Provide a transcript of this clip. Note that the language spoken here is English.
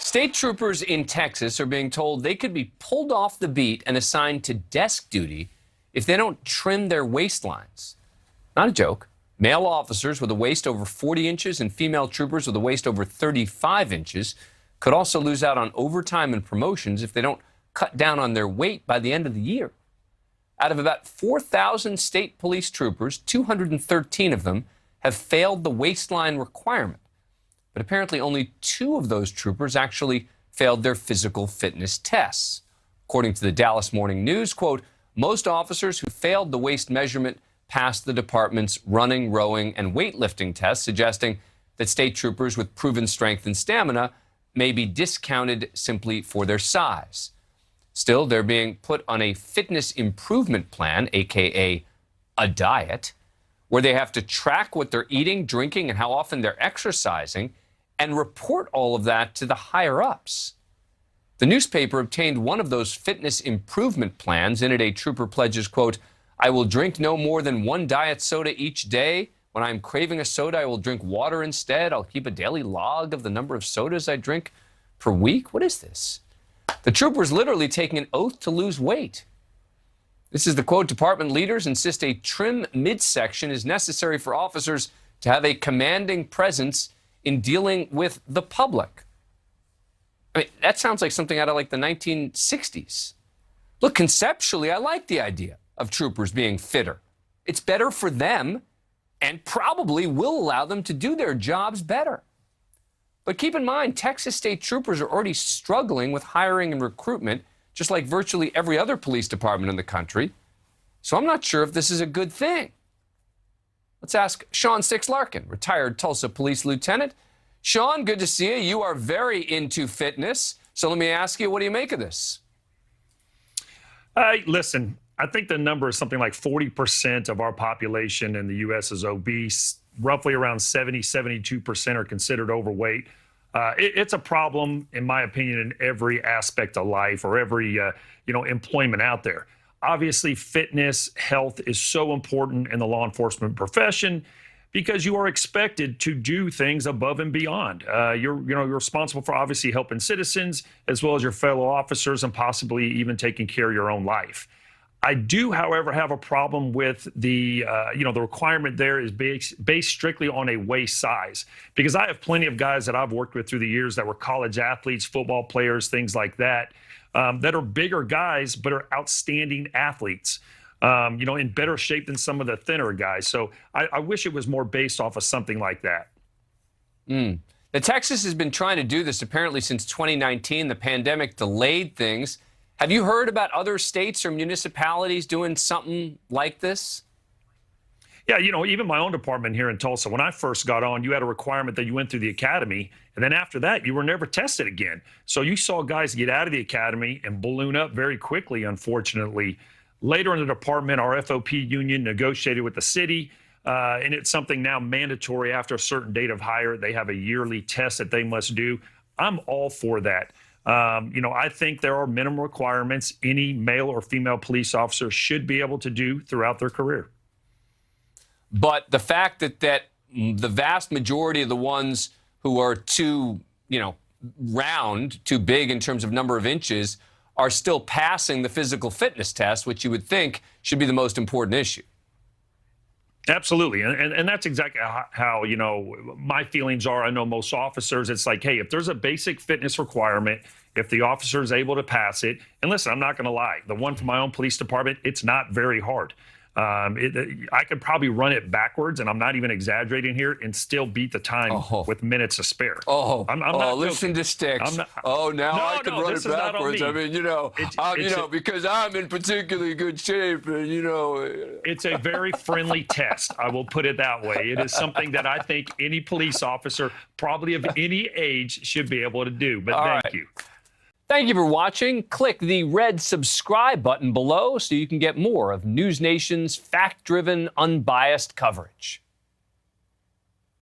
State troopers in Texas are being told they could be pulled off the beat and assigned to desk duty if they don't trim their waistlines. Not a joke. Male officers with a waist over 40 inches and female troopers with a waist over 35 inches could also lose out on overtime and promotions if they don't cut down on their weight by the end of the year. Out of about 4,000 state police troopers, 213 of them have failed the waistline requirement. But apparently only 2 of those troopers actually failed their physical fitness tests. According to the Dallas Morning News, quote, most officers who failed the waist measurement passed the department's running, rowing, and weightlifting tests, suggesting that state troopers with proven strength and stamina may be discounted simply for their size. Still, they're being put on a fitness improvement plan, aka a diet, where they have to track what they're eating, drinking, and how often they're exercising, and report all of that to the higher-ups. The newspaper obtained one of those fitness improvement plans. In it, a trooper pledges, quote, I will drink no more than 1 diet soda each day. When I'm craving a soda, I will drink water instead. I'll keep a daily log of the number of sodas I drink per week. What is this? The trooper's literally taking an oath to lose weight. This is the quote, department leaders insist a trim midsection is necessary for officers to have a commanding presence in dealing with the public. I mean, that sounds like something out of like the 1960s. Look, conceptually, I like the idea of troopers being fitter. It's better for them and probably will allow them to do their jobs better. But keep in mind, Texas state troopers are already struggling with hiring and recruitment, just like virtually every other police department in the country. So I'm not sure if this is a good thing. Let's ask Sean Six Larkin, retired Tulsa police lieutenant. Sean, good to see you. You are very into fitness. So let me ask you, what do you make of this? Listen, I think the number is something like 40% of our population in the U.S. is obese. Roughly around 72% are considered overweight. It's a problem, in my opinion, in every aspect of life or every, employment out there. Obviously, fitness, health is so important in the law enforcement profession because you are expected to do things above and beyond. You're responsible for obviously helping citizens as well as your fellow officers and possibly even taking care of your own life. I do, however, have a problem with the requirement there is based strictly on a waist size, because I have plenty of guys that I've worked with through the years that were college athletes, football players, things like that, that are bigger guys but are outstanding athletes, in better shape than some of the thinner guys. So I wish it was more based off of something like that. Now, Texas has been trying to do this apparently since 2019. The pandemic delayed things. Have you heard about other states or municipalities doing something like this? Yeah, even my own department here in Tulsa, when I first got on, you had a requirement that you went through the academy, and then after that, you were never tested again. So you saw guys get out of the academy and balloon up very quickly, unfortunately. Later in the department, our FOP union negotiated with the city, and it's something now mandatory after a certain date of hire. They have a yearly test that they must do. I'm all for that. I think there are minimum requirements any male or female police officer should be able to do throughout their career. But the fact that the vast majority of the ones who are too round, too big in terms of number of inches, are still passing the physical fitness test, which you would think should be the most important issue. Absolutely. And that's exactly how, my feelings are. I know most officers, it's like, hey, if there's a basic fitness requirement, if the officer is able to pass it, and listen, I'm not going to lie, the one from my own police department, it's not very hard. I could probably run it backwards, and I'm not even exaggerating here, and still beat the time with minutes to spare. I'm not listen to Sticks. I could run it backwards. I mean, because I'm in particularly good shape, and It's a very friendly test. I will put it that way. It is something that I think any police officer, probably of any age, should be able to do. But thank you. Thank you for watching. Click the red subscribe button below so you can get more of NewsNation's fact-driven, unbiased coverage.